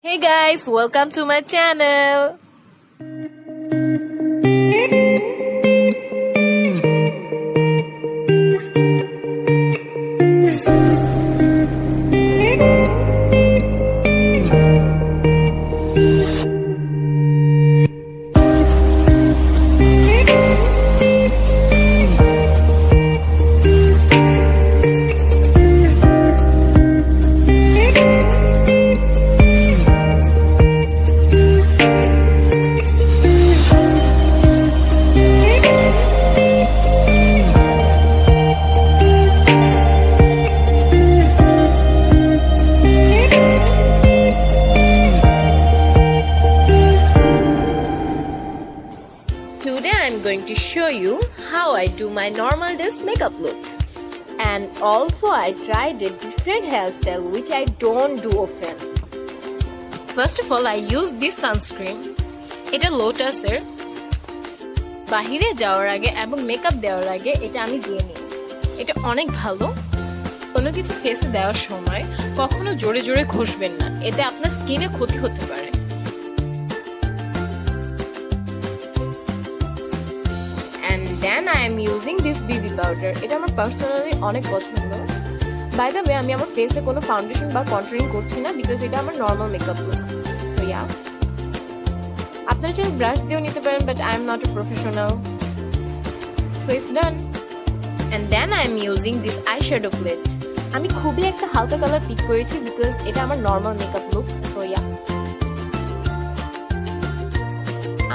Hey guys, welcome to my channel. Today I'm going to show you how I do my normal days makeup look. And also I tried a different hairstyle which I don't do often. First of all I use this sunscreen. এটা লোটাসের। বাহিরে যাওয়ার আগে এবং makeup দেওয়ার আগে এটা আমি দিয়ে নিই। এটা অনেক ভালো। কোনো কিছু ফেসে দেওয়ার সময় কখনো জোরে জোরে ঘষবেন না। এতে আপনার স্কিনে ক্ষতি হতে পারে। Then I am using this BB powder. এটা আমার পার্সোনালি অনেক পছন্দ। বাই দ্য ওয়ে আমি আমার ফেসে কোনো ফাউন্ডেশন বা কন্ট্যুরিং করছি না বিকজ এটা আমার normal makeup look. So yeah, আপনারা চাইলে ব্রাশ দিয়েও নিতে পারেন but I am not a professional. So it's done. And then I am using this eyeshadow plate. আমি খুবই একটা হালকা কালার পিক করেছি বিকজ এটা আমার নরমাল মেকআপ লুক। সো ইয়া,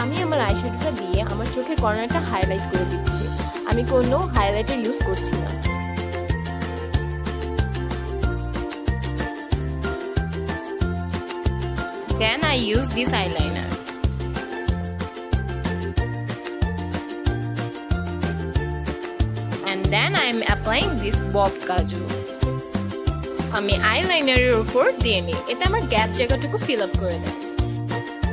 আমি আমার আইশ্যাডোটা দিয়ে আমার চোখের কর্নারটা হাইলাইট করে দিচ্ছি। আমি কোনো হাইলাইটার ইউজ করছি না। Then I use this eyeliner. And then I am applying this bob kajal. আমি আইলাইনারের উপর দিয়ে নিই। এতে আমার গ্যাপ জায়গাটুকু ফিল আপ করে দেয়।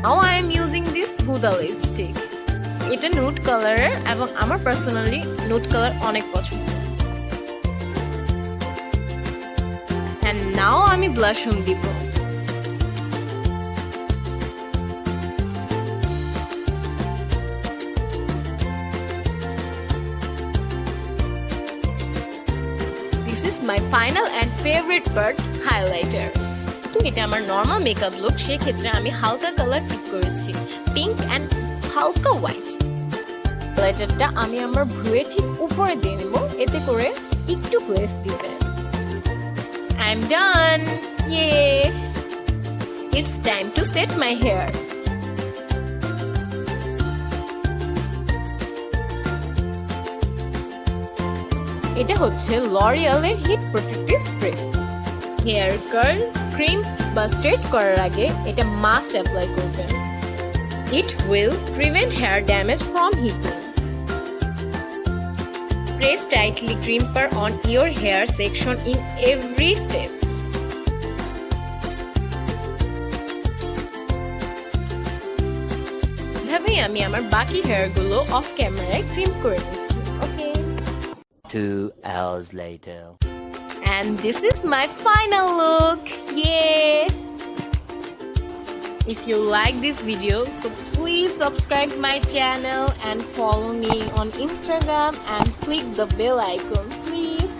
Now I am using this Huda lipstick. এটা নুড কালারের এবং আমার পার্সোনালি নুড কালার অনেক পছন্দ। And now আমি ব্লাশ অন দিব। This is my final and favorite part, highlighter. এটা আমার নরমাল মেকআপ লুক, সেক্ষেত্রে আমি হালকা কালার পিক করেছি, পিঙ্ক অ্যান্ড হালকা হোয়াইট। হাইলাইটারটা আমি আমার ভ্রুয়ের ঠিক উপরে দিয়ে নেব, এতে করে একটু গ্লেজ দিবে। I am done. Yeah, it's time to set my hair. এটা হচ্ছে লরিয়ালের heat protective spray. Hair curl, cream বা স্ট্রেট করার আগে এটা মাস্ট অ্যাপ্লাই করবেন। It will prevent hair damage from heating. Press tightly crimper on your hair section in every step. ভাবেই আমি আমার বাকি হেয়ারগুলো অফ ক্যামেরায় ক্রিম করে নিচ্ছি। ওকে। 2 hours later. And this is my final look. Yay! If you like this video, so please subscribe my channel and follow me on Instagram and click the bell icon. Please.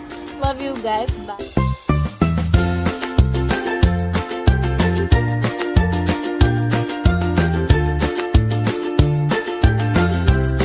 Love you guys. Bye.